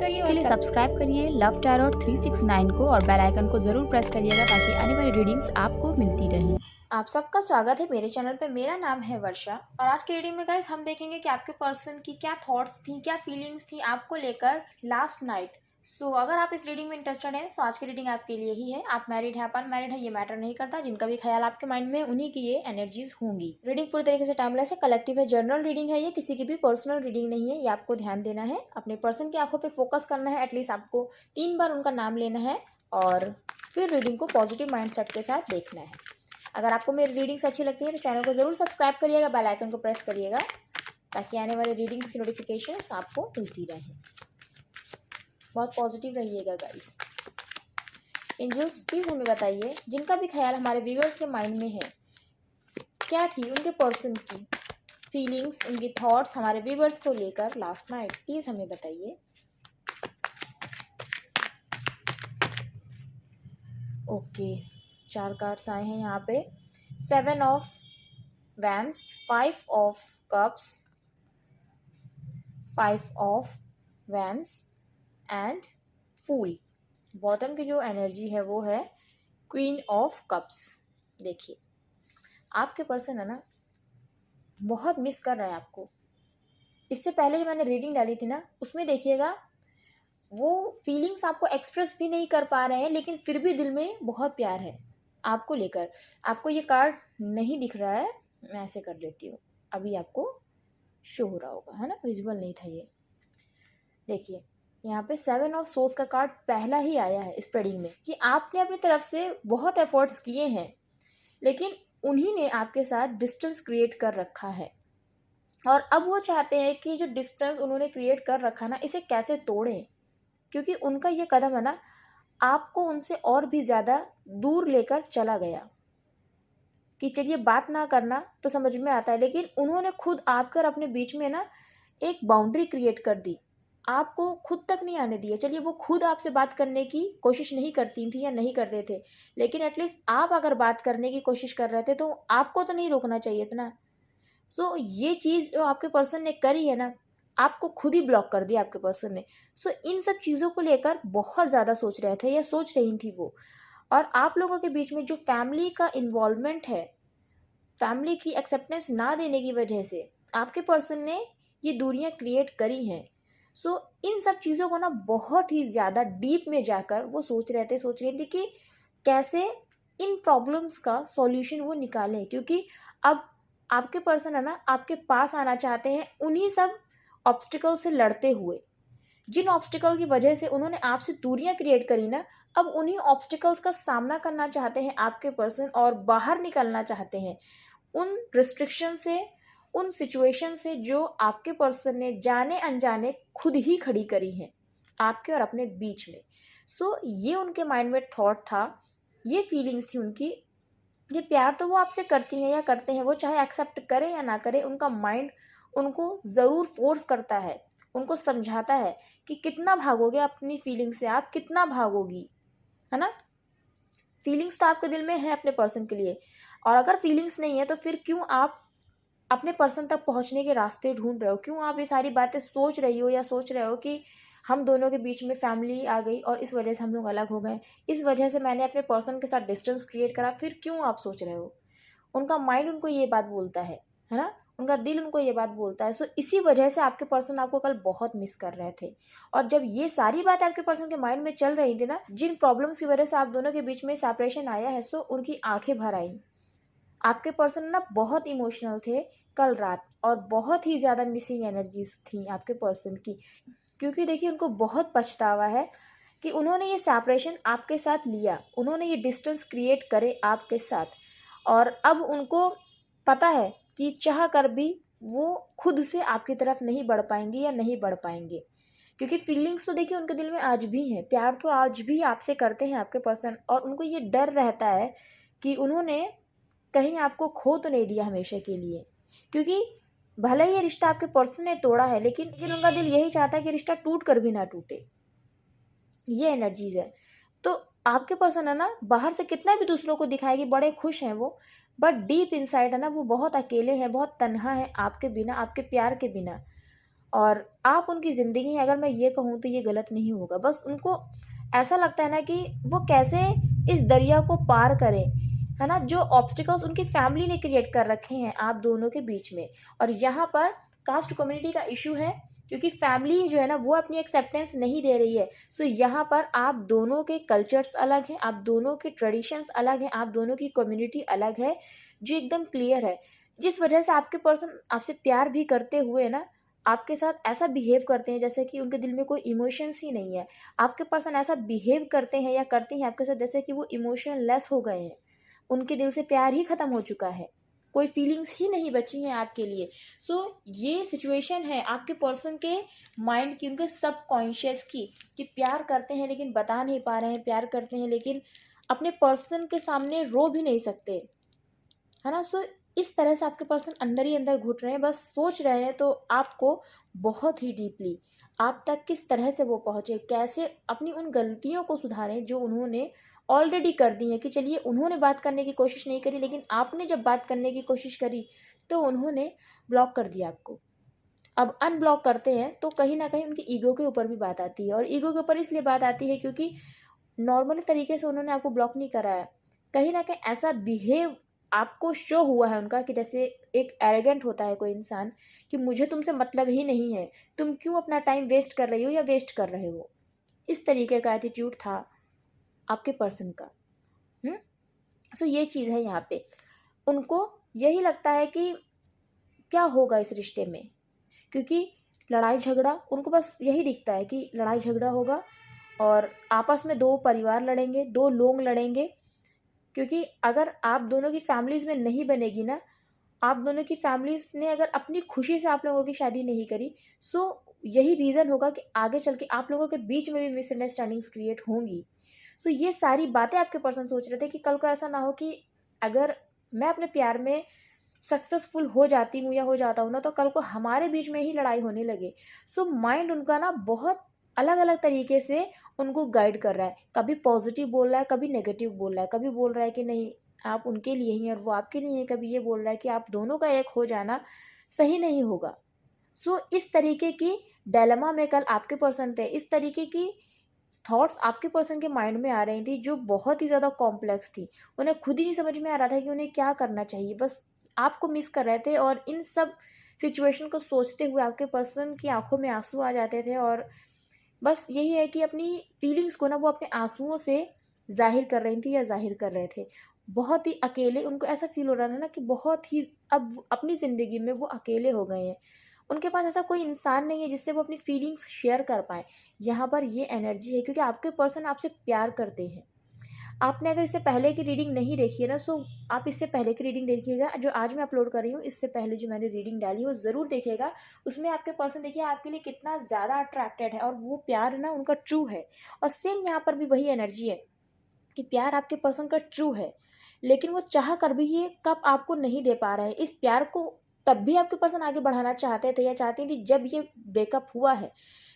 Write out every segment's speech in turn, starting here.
करिए के लिए सब्सक्राइब करिए लव टैरोट 369 को और बेल आइकन को जरूर प्रेस करिएगा ताकि आने वाली रीडिंग्स आपको मिलती रहें। आप सबका स्वागत है मेरे चैनल पे। मेरा नाम है वर्षा और आज की रीडिंग में गाइस हम देखेंगे कि आपके पर्सन की क्या थॉट्स थी, क्या फीलिंग्स थी आपको लेकर लास्ट नाइट। सो अगर आप इस रीडिंग में इंटरेस्टेड हैं तो आज की रीडिंग आपके लिए ही है। आप मैरिड है, अनमैरिड है, ये मैटर नहीं करता। जिनका भी ख्याल आपके माइंड में उन्हीं की ये एनर्जीज होंगी। रीडिंग पूरी तरीके से टाइमलेस है, कलेक्टिव है, जनरल रीडिंग है, ये किसी की भी पर्सनल रीडिंग नहीं है। ये आपको ध्यान देना है, अपने पर्सन की आंखों पर फोकस करना है। एटलीस्ट आपको 3 बार उनका नाम लेना है और फिर रीडिंग को पॉजिटिव माइंड सेट के साथ देखना है। अगर आपको मेरी रीडिंग्स अच्छी लगती है तो चैनल को जरूर सब्सक्राइब करिएगा, बेल आइकन को प्रेस करिएगा ताकि आने वाले रीडिंग्स की नोटिफिकेशंस आपको मिलती रहे। बहुत पॉजिटिव रहिएगा गाइस। एंजल्स प्लीज हमें बताइए जिनका भी ख्याल हमारे व्यूअर्स के माइंड में है, क्या थी उनके पर्सन की फीलिंग्स, उनकी थॉट्स हमारे व्यूअर्स को लेकर लास्ट नाइट, प्लीज हमें बताइए। ओके, 4 कार्ड्स आए हैं यहाँ पे। 7 of wands, 5 of cups, 5 of wands and fool. Bottom की जो एनर्जी है वो है क्वीन ऑफ कप्स। देखिए आपके पर्सन है ना, बहुत मिस कर रहा है आपको। इससे पहले जो मैंने रीडिंग डाली थी ना, उसमें देखिएगा वो फीलिंग्स आपको एक्सप्रेस भी नहीं कर पा रहे हैं, लेकिन फिर भी दिल में बहुत प्यार है आपको लेकर। आपको ये कार्ड नहीं दिख रहा है, मैं ऐसे कर लेती हूँ, अभी आपको शो हो रहा होगा, है ना, विजुअल नहीं था ये। देखिए यहाँ पे 7 ऑफ सोर्स का कार्ड पहला ही आया है स्प्रेडिंग में कि आपने अपनी तरफ से बहुत एफर्ट्स किए हैं, लेकिन उन्हीं ने आपके साथ डिस्टेंस क्रिएट कर रखा है और अब वो चाहते हैं कि जो डिस्टेंस उन्होंने क्रिएट कर रखा ना, इसे कैसे तोड़ें। क्योंकि उनका ये कदम है ना, आपको उनसे और भी ज़्यादा दूर लेकर चला गया। कि चलिए बात ना करना तो समझ में आता है, लेकिन उन्होंने खुद आकर अपने बीच में ना एक बाउंड्री क्रिएट कर दी, आपको खुद तक नहीं आने दिया। चलिए वो खुद आपसे बात करने की कोशिश नहीं करती थी या नहीं करते थे, लेकिन एटलीस्ट आप अगर बात करने की कोशिश कर रहे थे तो आपको तो नहीं रोकना चाहिए था ना। सो ये चीज़ जो आपके पर्सन ने करी है ना, आपको खुद ही ब्लॉक कर दिया आपके पर्सन ने। सो इन सब चीज़ों को लेकर बहुत ज़्यादा सोच रहे थे या सोच रही थी वो। और आप लोगों के बीच में जो फैमिली का इन्वॉल्वमेंट है, फैमिली की एक्सेप्टेंस ना देने की वजह से आपके पर्सन ने ये दूरियां क्रिएट करी हैं। सो इन सब चीज़ों को ना बहुत ही ज़्यादा डीप में जाकर वो सोच रहे थे कि कैसे इन प्रॉब्लम्स का सॉल्यूशन वो निकालें। क्योंकि अब आपके पर्सन है ना, आपके पास आना चाहते हैं उन्हीं सब ऑब्स्टिकल से लड़ते हुए। जिन ऑब्स्टिकल की वजह से उन्होंने आपसे दूरियां क्रिएट करी ना, अब उन्हीं ऑब्स्टिकल्स का सामना करना चाहते हैं आपके पर्सन और बाहर निकलना चाहते हैं उन रिस्ट्रिक्शन से, उन सिचुएशन से जो आपके पर्सन ने जाने अनजाने खुद ही खड़ी करी हैं आपके और अपने बीच में। सो ये उनके माइंड में थॉट था, ये फीलिंग्स थी उनकी। ये प्यार तो वो आपसे करती हैं या करते हैं, वो चाहे एक्सेप्ट करें या ना करें, उनका माइंड उनको ज़रूर फोर्स करता है, उनको समझाता है कि कितना भागोगे अपनी फीलिंग से, आप कितना भागोगी, है ना। फीलिंग्स तो आपके दिल में है अपने पर्सन के लिए, और अगर फीलिंग्स नहीं है तो फिर क्यों आप अपने पर्सन तक पहुंचने के रास्ते ढूंढ रहे हो? क्यों आप ये सारी बातें सोच रही हो या सोच रहे हो कि हम दोनों के बीच में फैमिली आ गई और इस वजह से हम लोग अलग हो गए, इस वजह से मैंने अपने पर्सन के साथ डिस्टेंस क्रिएट करा? फिर क्यों आप सोच रहे हो? उनका माइंड उनको ये बात बोलता है ना, उनका दिल उनको ये बात बोलता है। सो इसी वजह से आपके पर्सन आपको कल बहुत मिस कर रहे थे। और जब ये सारी बात आपके पर्सन के माइंड में चल रही थी ना, जिन प्रॉब्लम्स की वजह से आप दोनों के बीच में सेपरेशन आया है, सो उनकी आंखें भर आई। आपके पर्सन ना बहुत इमोशनल थे कल रात और बहुत ही ज़्यादा मिसिंग एनर्जीज थी आपके पर्सन की। क्योंकि देखिए उनको बहुत पछतावा है कि उन्होंने ये सेपरेशन आपके साथ लिया, उन्होंने ये डिस्टेंस क्रिएट करे आपके साथ, और अब उनको पता है कि चाह कर भी वो खुद से आपकी तरफ नहीं बढ़ पाएंगे या नहीं बढ़ पाएंगे। क्योंकि फीलिंग्स तो देखिए उनके दिल में आज भी हैं, प्यार तो आज भी आपसे करते हैं आपके पर्सन, और उनको ये डर रहता है कि उन्होंने कहीं आपको खो तो नहीं दिया हमेशा के लिए। क्योंकि भले ही ये रिश्ता आपके पर्सन ने तोड़ा है, लेकिन उनका दिल यही चाहता है कि रिश्ता टूट कर भी ना टूटे। ये एनर्जीज है। तो आपके पर्सन है ना, बाहर से कितना भी दूसरों को दिखाएगी बड़े खुश हैं वो, बट डीप इनसाइड है ना वो बहुत अकेले हैं, बहुत तन्हा है आपके बिना, आपके प्यार के बिना। और आप उनकी ज़िंदगी हैं, अगर मैं ये कहूँ तो ये गलत नहीं होगा। बस उनको ऐसा लगता है ना कि वो कैसे इस दरिया को पार करें, है ना? जो ऑब्स्टिकल्स उनकी फैमिली ने क्रिएट कर रखे हैं आप दोनों के बीच में, और यहाँ पर कास्ट कम्युनिटी का इशू है, क्योंकि फैमिली जो है ना वो अपनी एक्सेप्टेंस नहीं दे रही है। सो यहाँ पर आप दोनों के कल्चर्स अलग हैं, आप दोनों के ट्रेडिशंस अलग हैं, आप दोनों की कम्युनिटी अलग है, जो एकदम क्लियर है। जिस वजह से आपके पर्सन आपसे प्यार भी करते हुए ना आपके साथ ऐसा बिहेव करते हैं जैसे कि उनके दिल में कोई इमोशंस ही नहीं है। आपके पर्सन ऐसा बिहेव करते हैं या करती हैं आपके साथ जैसे कि वो इमोशन लेस हो गए हैं, उनके दिल से प्यार ही ख़त्म हो चुका है, कोई फीलिंग्स ही नहीं बची हैं आपके लिए। सो ये सिचुएशन है आपके पर्सन के माइंड की, उनके सबकॉन्शियस की, कि प्यार करते हैं लेकिन बता नहीं पा रहे हैं, प्यार करते हैं लेकिन अपने पर्सन के सामने रो भी नहीं सकते, है ना? सो इस तरह से आपके पर्सन अंदर ही अंदर घुट रहे हैं, बस सोच रहे हैं। तो आपको बहुत ही डीपली आप तक किस तरह से वो पहुँचे, कैसे अपनी उन गलतियों को सुधारें जो उन्होंने ऑलरेडी कर दी है। कि चलिए उन्होंने बात करने की कोशिश नहीं करी, लेकिन आपने जब बात करने की कोशिश करी तो उन्होंने ब्लॉक कर दिया आपको। अब अनब्लॉक करते हैं तो कहीं ना कहीं उनकी ईगो के ऊपर भी बात आती है, और ईगो के ऊपर इसलिए बात आती है क्योंकि नॉर्मल तरीके से उन्होंने आपको ब्लॉक नहीं करा है, कहीं ना कहीं ऐसा बिहेव आपको शो हुआ है उनका, कि जैसे एक एरोगेंट होता है कोई इंसान, कि मुझे तुमसे मतलब ही नहीं है, तुम क्यों अपना टाइम वेस्ट कर रही हो या वेस्ट कर रहे हो। इस तरीके का एटीट्यूड था आपके पर्सन का। सो ये चीज़ है यहाँ पे। उनको यही लगता है कि क्या होगा इस रिश्ते में, क्योंकि लड़ाई झगड़ा उनको बस यही दिखता है कि लड़ाई झगड़ा होगा और आपस में दो परिवार लड़ेंगे, दो लोग लड़ेंगे। क्योंकि अगर आप दोनों की फैमिलीज़ में नहीं बनेगी ना, आप दोनों की फैमिलीज़ ने अगर अपनी खुशी से आप लोगों की शादी नहीं करी, सो यही रीज़न होगा कि आगे चल के आप लोगों के बीच में भी मिसअंडरस्टैंडिंग्स क्रिएट होंगी। सो ये सारी बातें आपके पर्सन सोच रहे थे कि कल को ऐसा ना हो कि अगर मैं अपने प्यार में सक्सेसफुल हो जाती हूँ या हो जाता हूँ ना, तो कल को हमारे बीच में ही लड़ाई होने लगे। सो माइंड उनका ना बहुत अलग अलग तरीके से उनको गाइड कर रहा है, कभी पॉजिटिव बोल रहा है, कभी नेगेटिव बोल रहा है, कभी बोल रहा है कि नहीं आप उनके लिए ही और वो आपके लिए हैं, कभी ये बोल रहा है कि आप दोनों का एक हो जाना सही नहीं होगा। सो इस तरीके की डायलेमा में कल आपके पर्सन थे, इस तरीके की थॉट्स आपके पर्सन के माइंड में आ रही थी जो बहुत ही ज़्यादा कॉम्प्लेक्स थी। उन्हें खुद ही नहीं समझ में आ रहा था कि उन्हें क्या करना चाहिए, बस आपको मिस कर रहे थे। और इन सब सिचुएशन को सोचते हुए आपके पर्सन की आंखों में आंसू आ जाते थे, और बस यही है कि अपनी फीलिंग्स को ना वो अपने आंसुओं से ज़ाहिर कर रही थी या ज़ाहिर कर रहे थे। बहुत ही अकेले उनको ऐसा फ़ील हो रहा था ना कि बहुत ही अब वो अपनी ज़िंदगी में वो अकेले हो गए हैं। उनके पास ऐसा कोई इंसान नहीं है जिससे वो अपनी फीलिंग्स शेयर कर पाएँ। यहाँ पर ये एनर्जी है क्योंकि आपके पर्सन आपसे प्यार करते हैं। आपने अगर इससे पहले की रीडिंग नहीं देखी है ना, सो आप इससे पहले की रीडिंग देखिएगा, जो आज मैं अपलोड कर रही हूँ इससे पहले जो मैंने रीडिंग डाली है वो ज़रूर देखिएगा। उसमें आपके पर्सन देखिए आपके लिए कितना ज़्यादा अट्रैक्टेड है और वो प्यार ना उनका ट्रू है। और सेम यहाँ पर भी वही एनर्जी है कि प्यार आपके पर्सन का ट्रू है, लेकिन वो चाह कर भी ये कब आपको नहीं दे पा रहे हैं। इस प्यार को तब भी आपके पर्सन आगे बढ़ाना चाहते थे या चाहती थी जब ये ब्रेकअप हुआ है,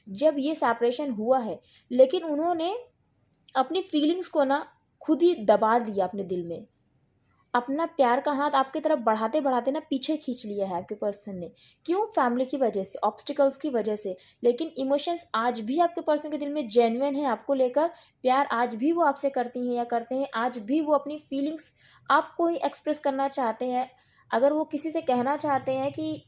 जब ये सेपरेशन हुआ है, लेकिन उन्होंने अपनी फीलिंग्स को ना खुद ही दबा लिया अपने दिल में। अपना प्यार का हाथ आपकी तरफ बढ़ाते बढ़ाते ना पीछे खींच लिया है आपके पर्सन ने। क्यों? फैमिली की वजह से, ऑब्स्टिकल्स की वजह से। लेकिन इमोशंस आज भी आपके पर्सन के दिल में जेन्युइन है आपको लेकर। प्यार आज भी वो आपसे करती हैं या करते हैं, आज भी वो अपनी फीलिंग्स आपको ही एक्सप्रेस करना चाहते हैं। अगर वो किसी से कहना चाहते हैं कि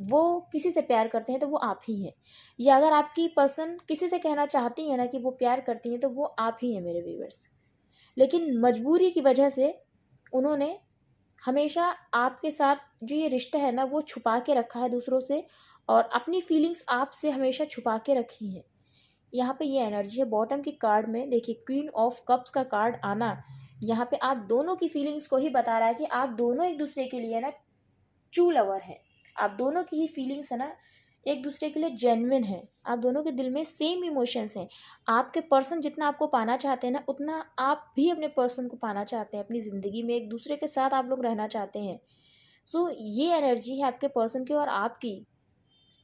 वो किसी से प्यार करते हैं तो वो आप ही हैं, या अगर आपकी पर्सन किसी से कहना चाहती है ना कि वो प्यार करती हैं तो वो आप ही हैं मेरे व्यूअर्स। लेकिन मजबूरी की वजह से उन्होंने हमेशा आपके साथ जो ये रिश्ता है ना वो छुपा के रखा है दूसरों से, और अपनी फीलिंग्स आपसे हमेशा छुपा के रखी हैं। यहाँ पे ये एनर्जी है बॉटम की कार्ड में। देखिए क्वीन ऑफ कप्स का कार्ड आना यहाँ पे आप दोनों की फीलिंग्स को ही बता रहा है कि आप दोनों एक दूसरे के लिए ना ट्रू लवर है। आप दोनों की ही फीलिंग्स है ना एक दूसरे के लिए जेन्युइन है। आप दोनों के दिल में सेम इमोशंस हैं। आपके पर्सन जितना आपको पाना चाहते हैं ना, उतना आप भी अपने पर्सन को पाना चाहते हैं अपनी ज़िंदगी में, एक दूसरे के साथ आप लोग रहना चाहते हैं। सो ये एनर्जी है आपके पर्सन की और आपकी,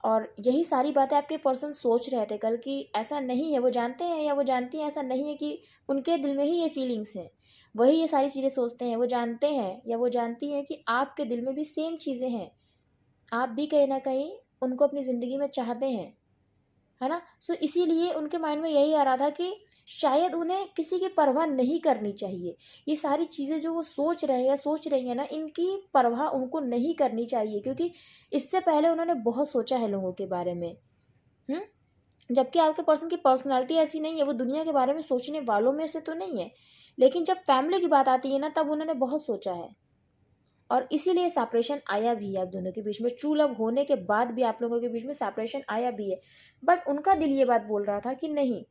और यही सारी बातें आपके पर्सन सोच रहे थे कल कि ऐसा नहीं है। वो जानते हैं या वो जानती हैं ऐसा नहीं है कि उनके दिल में ही ये फीलिंग्स हैं, वही ये सारी चीज़ें सोचते हैं। वो जानते हैं या वो जानती हैं कि आपके दिल में भी सेम चीज़ें हैं। आप भी कहीं ना कहीं उनको अपनी ज़िंदगी में चाहते हैं, है ना। सो इसीलिए उनके माइंड में यही आ रहा था कि शायद उन्हें किसी की परवाह नहीं करनी चाहिए। ये सारी चीज़ें जो वो सोच रहे हैं या सोच रही हैं ना, इनकी परवाह उनको नहीं करनी चाहिए, क्योंकि इससे पहले उन्होंने बहुत सोचा है लोगों के बारे में। जबकि आपके पर्सन की पर्सनैलिटी ऐसी नहीं है, वो दुनिया के बारे में सोचने वालों में से तो नहीं है, लेकिन जब फैमिली की बात आती है ना, तब उन्होंने बहुत सोचा है। और इसीलिए सेपरेशन आया भी है आप दोनों के बीच में। ट्रू लव होने के बाद भी आप लोगों के बीच में सेपरेशन आया भी है, बट उनका दिल ये बात बोल रहा था कि नहीं,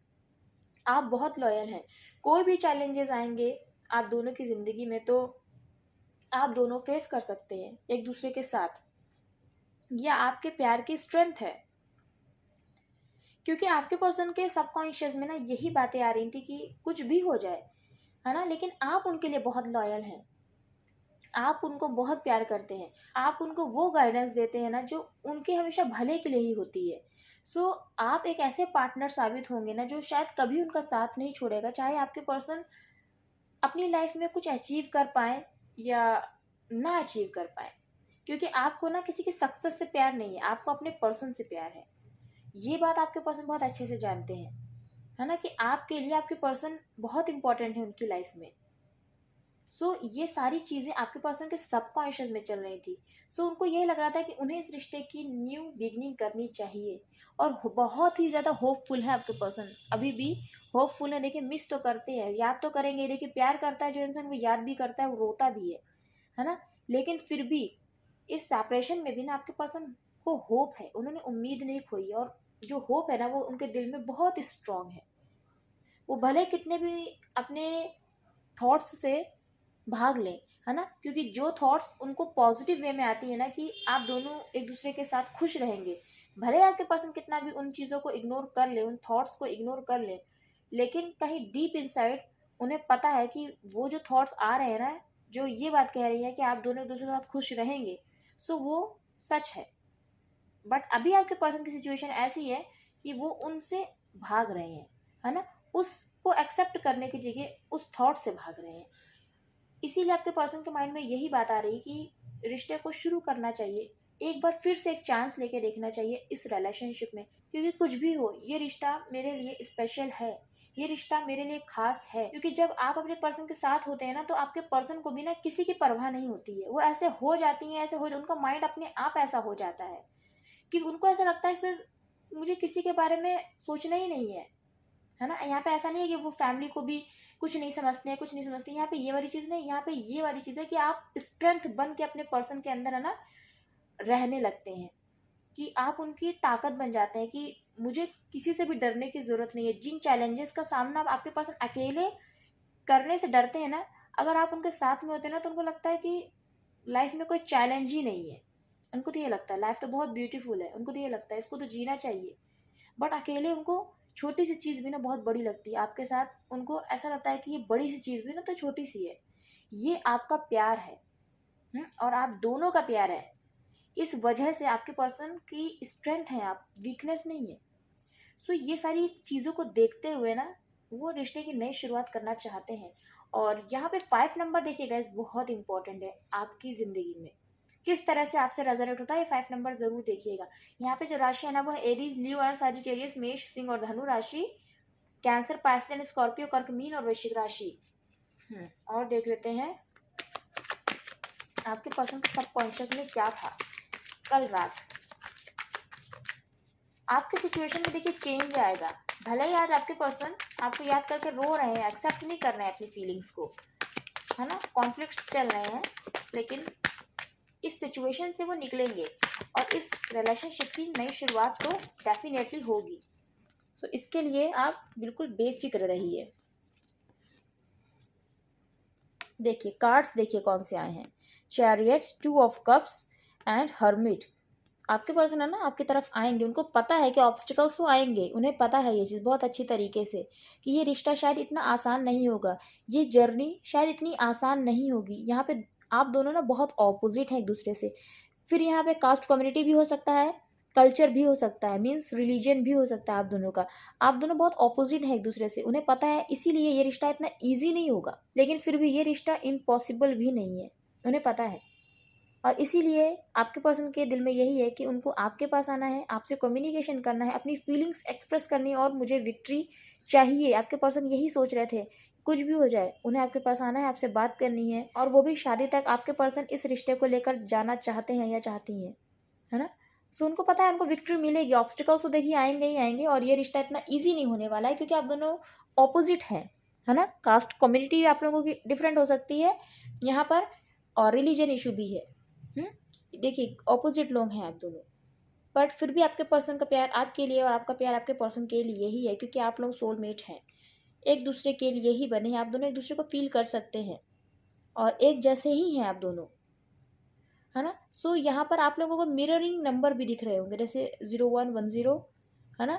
आप बहुत लॉयल हैं। कोई भी चैलेंजेस आएंगे आप दोनों की ज़िंदगी में, तो आप दोनों फेस कर सकते हैं एक दूसरे के साथ। यह आपके प्यार की स्ट्रेंथ है, क्योंकि आपके पर्सन के सबकॉन्शियस में ना यही बातें आ रही थी कि कुछ भी हो जाए, है ना, लेकिन आप उनके लिए बहुत लॉयल हैं। आप उनको बहुत प्यार करते हैं, आप उनको वो गाइडेंस देते हैं ना जो उनके हमेशा भले के लिए ही होती है। सो आप एक ऐसे पार्टनर साबित होंगे ना जो शायद कभी उनका साथ नहीं छोड़ेगा, चाहे आपके पर्सन अपनी लाइफ में कुछ अचीव कर पाए या ना अचीव कर पाए, क्योंकि आपको ना किसी की सक्सेस से प्यार नहीं है, आपको अपने पर्सन से प्यार है। ये बात आपके पर्सन बहुत अच्छे से जानते हैं, है ना, कि आपके लिए आपके पर्सन बहुत इंपॉर्टेंट है उनकी लाइफ में। सो ये सारी चीज़ें आपके पर्सन के सबकॉन्शियस में चल रही थी। सो उनको ये लग रहा था कि उन्हें इस रिश्ते की न्यू बिगनिंग करनी चाहिए, और बहुत ही ज़्यादा होपफुल है आपके पर्सन, अभी भी होपफुल है। देखिए, मिस तो करते हैं, याद तो करेंगे। देखिए, प्यार करता है जो इंसान, वो याद भी करता है, वो रोता भी है ना। लेकिन फिर भी इस सेपरेशन में भी ना आपके पर्सन को होप है, उन्होंने उम्मीद नहीं खोई, और जो होप है ना वो उनके दिल में बहुत स्ट्रांग है। वो भले कितने भी अपने थॉट्स से भाग लें, है ना, क्योंकि जो थॉट्स उनको पॉजिटिव वे में आती है ना, कि आप दोनों एक दूसरे के साथ खुश रहेंगे, भले आपके पर्सन कितना भी उन चीज़ों को इग्नोर कर ले, उन थॉट्स को इग्नोर कर ले, लेकिन कहीं डीप इनसाइड उन्हें पता है कि वो जो थॉट्स आ रहे हैं ना, जो ये बात कह रही है कि आप दोनों एक दूसरे के साथ खुश रहेंगे, सो वो सच है। बट अभी आपके पर्सन की सिचुएशन ऐसी है कि वो उनसे भाग रहे हैं, है ना, उसको एक्सेप्ट करने की जगह उस थॉट से भाग रहे हैं। इसीलिए आपके पर्सन के माइंड में यही बात आ रही है कि रिश्ते को शुरू करना चाहिए, एक बार फिर से एक चांस लेके देखना चाहिए इस रिलेशनशिप में, क्योंकि कुछ भी हो, ये रिश्ता मेरे लिए स्पेशल है, ये रिश्ता मेरे लिए खास है। क्योंकि जब आप अपने पर्सन के साथ होते हैं ना, तो आपके पर्सन को भी ना किसी की परवाह नहीं होती है, वो ऐसे हो जाती हैं, ऐसे हो, उनका माइंड अपने आप ऐसा हो जाता है कि उनको ऐसा लगता है फिर मुझे किसी के बारे में सोचना ही नहीं है ना। यहाँ पे ऐसा नहीं है कि वो फैमिली को भी कुछ नहीं समझते हैं, कुछ नहीं समझते। यहाँ पे ये वाली चीज़ नहीं, यहाँ पे ये वाली चीज़ है कि आप स्ट्रेंथ बन के अपने पर्सन के अंदर, है ना, रहने लगते हैं, कि आप उनकी ताकत बन जाते हैं, कि मुझे किसी से भी डरने की ज़रूरत नहीं है। जिन चैलेंजेस का सामना आपके पर्सन अकेले करने से डरते हैं ना, अगर आप उनके साथ में होते हैं ना, तो उनको लगता है कि लाइफ में कोई चैलेंज ही नहीं है। उनको तो ये लगता है लाइफ तो बहुत ब्यूटीफुल है, उनको तो ये लगता है इसको तो जीना चाहिए। बट अकेले उनको छोटी सी चीज़ भी ना बहुत बड़ी लगती है, आपके साथ उनको ऐसा लगता है कि ये बड़ी सी चीज़ भी ना तो छोटी सी है। ये आपका प्यार है, और आप दोनों का प्यार है। इस वजह से आपके पर्सन की स्ट्रेंथ है, आप वीकनेस नहीं है। सो ये सारी चीज़ों को देखते हुए ना, वो रिश्ते की नई शुरुआत करना चाहते हैं। और यहाँ पे 5 नंबर देखिएगा, इस बहुत इंपॉर्टेंट है आपकी ज़िंदगी में, किस तरह से आपसे रेजोनेट होता है, ये 5 नंबर ज़रूर देखिएगा। यहाँ पे जो राशि है ना, वो है एरीज, लियो एंड सजिटेरियस, मेष, सिंह और धनु राशि, कैंसर, पाइसेस एंड स्कॉर्पियो, कर्क, मीन और वृश्चिक राशि। और देख लेते हैं आपके पर्सन के सबकॉन्शियस में क्या था कल रात। आपके सिचुएशन में देखिए चेंज आएगा। भले ही आज आपके पर्सन आपको याद करके रो रहे हैं, एक्सेप्ट नहीं कर रहे हैं अपनी फीलिंग्स को, है ना, कॉन्फ्लिक्ट्स चल रहे हैं, लेकिन इस सिचुएशन से वो निकलेंगे और इस रिलेशनशिप की नई शुरुआत तो डेफिनेटली होगी। सो इसके लिए आप बिल्कुल बेफिक्र रहिए। देखिए कार्ड्स, देखिए कौन से आए हैं, chariot, 2 of cups and hermit. आपके पर्सन है ना आपकी तरफ आएंगे, उनको पता है कि ऑब्स्टिकल्स तो आएंगे, उन्हें पता है ये चीज़ बहुत अच्छी तरीके से कि ये रिश्ता शायद इतना आसान नहीं होगा, ये जर्नी शायद इतनी आसान नहीं होगी। यहाँ पे आप दोनों ना बहुत ऑपोजिट हैं एक दूसरे से। फिर यहाँ पे कास्ट कम्युनिटी भी हो सकता है, कल्चर भी हो सकता है, मीन्स रिलीजन भी हो सकता है आप दोनों का। आप दोनों बहुत ऑपोजिट हैं एक दूसरे से, उन्हें पता है, इसीलिए ये रिश्ता इतना ईजी नहीं होगा, लेकिन फिर भी ये रिश्ता इम्पॉसिबल भी नहीं है, उन्हें पता है। और इसीलिए आपके पर्सन के दिल में यही है कि उनको आपके पास आना है, आपसे कम्युनिकेशन करना है, अपनी फीलिंग्स एक्सप्रेस करनी है और मुझे विक्ट्री चाहिए। आपके पर्सन यही सोच रहे थे, कुछ भी हो जाए उन्हें आपके पास आना है, आपसे बात करनी है, और वो भी शादी तक आपके पर्सन इस रिश्ते को लेकर जाना चाहते हैं या चाहती हैं, है ना। सो उनको पता है उनको विक्ट्री मिलेगी। ऑब्स्टिकल्स तो देखिए आएंगे ही आएंगे, और ये रिश्ता इतना ईजी नहीं होने वाला है क्योंकि आप दोनों ऑपोजिट हैं, है ना। कास्ट कम्युनिटी आप लोगों की डिफरेंट हो सकती है यहाँ पर, और रिलीजन इशू भी है। देखिए ऑपोजिट लोग हैं आप दोनों, बट फिर भी आपके पर्सन का प्यार आपके लिए और आपका प्यार आपके पर्सन के लिए ही है, क्योंकि आप लोग सोलमेट हैं, एक दूसरे के लिए ही बने हैं। आप दोनों एक दूसरे को फील कर सकते हैं और एक जैसे ही हैं आप दोनों, है ना। सो यहाँ पर आप लोगों को मिररिंग नंबर भी दिख रहे होंगे, जैसे 0110, है ना,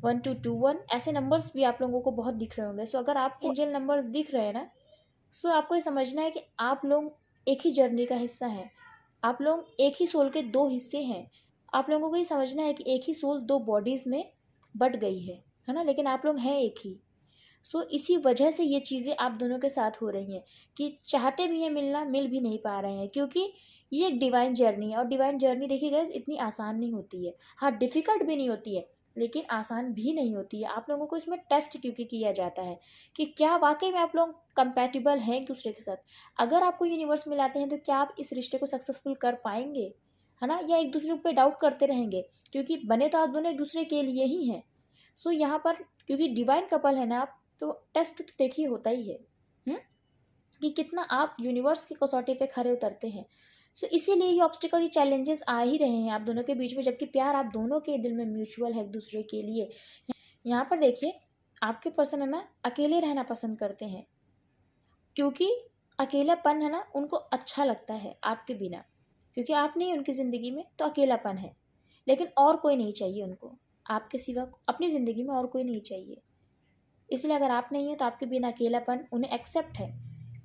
1221, ऐसे नंबर्स भी आप लोगों को बहुत दिख रहे होंगे। सो अगर आपको एंजल नंबर्स दिख रहे हैं ना, सो आपको ये समझना है कि आप लोग एक ही जर्नी का हिस्सा हैं, आप लोग एक ही सोल के दो हिस्से हैं। आप लोगों को ये समझना है कि एक ही सोल दो बॉडीज़ में बट गई है ना, लेकिन आप लोग हैं एक ही। सो इसी वजह से ये चीज़ें आप दोनों के साथ हो रही हैं कि चाहते भी हैं मिलना, मिल भी नहीं पा रहे हैं, क्योंकि ये एक डिवाइन जर्नी है। और डिवाइन जर्नी देखिए गाइस इतनी आसान नहीं होती है, हाँ डिफ़िकल्ट भी नहीं होती है, लेकिन आसान भी नहीं होती है। आप लोगों को इसमें टेस्ट क्योंकि किया जाता है कि क्या वाकई में आप लोग कंपैटिबल हैं एक दूसरे के साथ। अगर आपको यूनिवर्स में लाते हैं तो क्या आप इस रिश्ते को सक्सेसफुल कर पाएंगे, है ना, या एक दूसरे पे डाउट करते रहेंगे, क्योंकि बने तो आप दोनों एक दूसरे के लिए ही हैं। सो यहाँ पर क्योंकि डिवाइन कपल है ना आप, तो टेस्ट तो देखिए होता ही है, कि कितना आप यूनिवर्स की कसौटी पे खरे उतरते हैं। सो इसीलिए ये ऑब्स्टिकल, ये चैलेंजेस आ ही रहे हैं आप दोनों के बीच में, जबकि प्यार आप दोनों के दिल में म्यूचुअल है एक दूसरे के लिए। यहाँ पर देखिए आपके पर्सन है ना अकेले रहना पसंद करते हैं, क्योंकि अकेलापन है ना उनको अच्छा लगता है आपके बिना, क्योंकि आप नहीं उनकी ज़िंदगी में तो अकेलापन है, लेकिन और कोई नहीं चाहिए उनको, आपके सिवा अपनी ज़िंदगी में और कोई नहीं चाहिए। इसलिए अगर आप नहीं है तो आपके बिना अकेलापन उन्हें एक्सेप्ट है,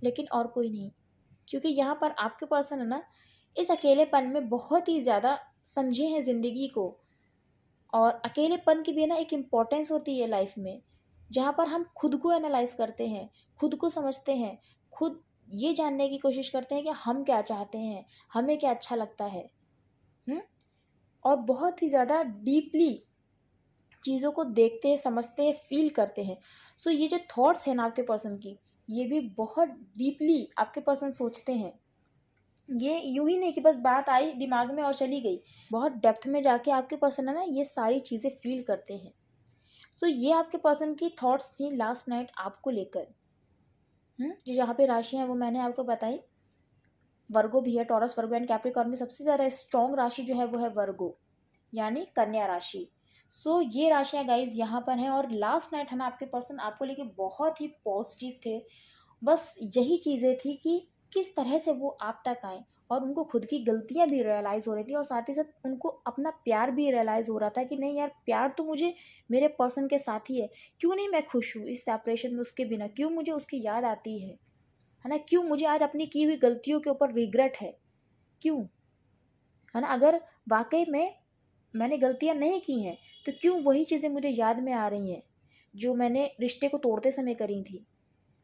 लेकिन और कोई नहीं, क्योंकि यहाँ पर आपके पर्सन है ना इस अकेलेपन में बहुत ही ज़्यादा समझे हैं ज़िंदगी को। और अकेलेपन की भी ना एक इम्पॉर्टेंस होती है लाइफ में, जहाँ पर हम खुद को एनालाइज करते हैं, खुद को समझते हैं, खुद ये जानने की कोशिश करते हैं कि हम क्या चाहते हैं, हमें क्या अच्छा लगता है। और बहुत ही ज़्यादा डीपली चीज़ों को देखते हैं, समझते हैं, फील करते हैं। सो ये जो थॉट्स हैं ना आपके पर्सन की, ये भी बहुत डीपली आपके पर्सन सोचते हैं। ये यूं ही नहीं कि बस बात आई दिमाग में और चली गई, बहुत डेप्थ में जाके आपके पर्सन है ना ये सारी चीज़ें फील करते हैं। सो ये आपके पर्सन की थॉट्स थी लास्ट नाइट आपको लेकर। जो यहाँ पे राशि है वो मैंने आपको बताई, वर्गो भी है, टॉरस, वर्गो एंड कैप्रिकॉर्न में सबसे ज़्यादा स्ट्रॉन्ग राशि जो है वो है वर्गो, यानी कन्या राशि। सो ये राशियाँ गाइज यहाँ पर हैं, और लास्ट नाइट है ना आपके पर्सन आपको लेके बहुत ही पॉजिटिव थे। बस यही चीज़ें थी कि किस तरह से वो आप तक आए, और उनको खुद की गलतियाँ भी रियलाइज़ हो रही थी, और साथ ही साथ उनको अपना प्यार भी रियलाइज़ हो रहा था कि नहीं यार प्यार तो मुझे मेरे पर्सन के साथ ही है, क्यों नहीं मैं खुश हूँ इस सेपरेशन में उसके बिना, क्यों मुझे उसकी याद आती है ना, क्यों मुझे आज अपनी की हुई गलतियों के ऊपर रिग्रेट है, क्यों, है ना। अगर वाकई में मैंने गलतियाँ नहीं की हैं तो क्यों वही चीज़ें मुझे याद में आ रही हैं जो मैंने रिश्ते को तोड़ते समय करी थी,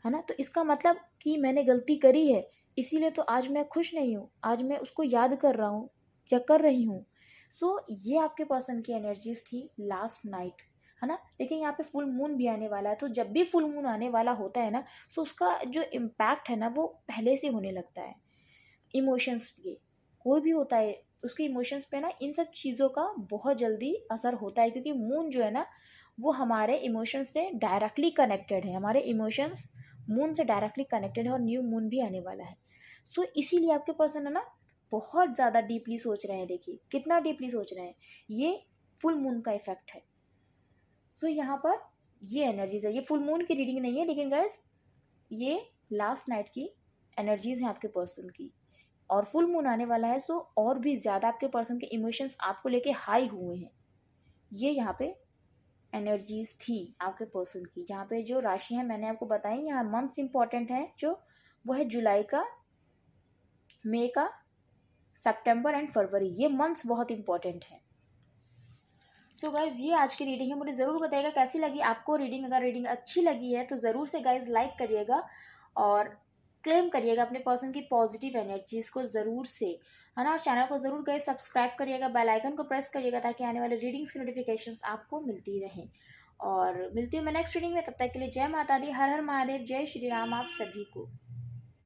है ना। तो इसका मतलब कि मैंने गलती करी है, इसीलिए तो आज मैं खुश नहीं हूँ, आज मैं उसको याद कर रहा हूँ या कर रही हूँ। सो ये आपके पर्सन की एनर्जीज थी लास्ट नाइट, है ना। लेकिन यहाँ पे फुल मून भी आने वाला है, तो जब भी फुल मून आने वाला होता है ना, सो उसका जो इम्पैक्ट है ना वो पहले से होने लगता है। इमोशंस पे कोई भी होता है उसके इमोशंस पे ना इन सब चीज़ों का बहुत जल्दी असर होता है, क्योंकि मून जो है ना वो हमारे इमोशंस से डायरेक्टली कनेक्टेड है, हमारे इमोशंस मून से डायरेक्टली कनेक्टेड है, और न्यू मून भी आने वाला है। सो इसीलिए आपके पर्सन है ना बहुत ज़्यादा डीपली सोच रहे हैं, देखिए कितना डीपली सोच रहे हैं, ये फुल मून का इफेक्ट है। सो यहाँ पर ये एनर्जीज है, ये फुल मून की रीडिंग नहीं है, लेकिन गाइस ये लास्ट नाइट की एनर्जीज हैं आपके पर्सन की, और फुल मून आने वाला है। सो और भी ज़्यादा आपके पर्सन के इमोशंस आपको लेके हाई हुए हैं, ये यहाँ पे एनर्जीज थी आपके पर्सन की। यहाँ पे जो राशि है मैंने आपको बताई, यहाँ मंथ्स इंपॉर्टेंट हैं जो वो है जुलाई का, मई का, सितंबर एंड फरवरी, ये मंथ्स बहुत इंपॉर्टेंट हैं। सो गाइज ये आज की रीडिंग है, मुझे ज़रूर बताइएगा कैसी लगी आपको रीडिंग। अगर रीडिंग अच्छी लगी है तो ज़रूर से गाइज लाइक करिएगा, और क्लेम करिएगा अपने पर्सन की पॉजिटिव एनर्जीज को ज़रूर से, है ना। और चैनल को ज़रूर गए सब्सक्राइब करिएगा, बेल आइकन को प्रेस करिएगा ताकि आने वाले रीडिंग्स की नोटिफिकेशंस आपको मिलती रहें। और मिलती हूँ मैं नेक्स्ट रीडिंग में, तब तक के लिए जय माता दी, हर हर महादेव, जय श्री राम आप सभी को।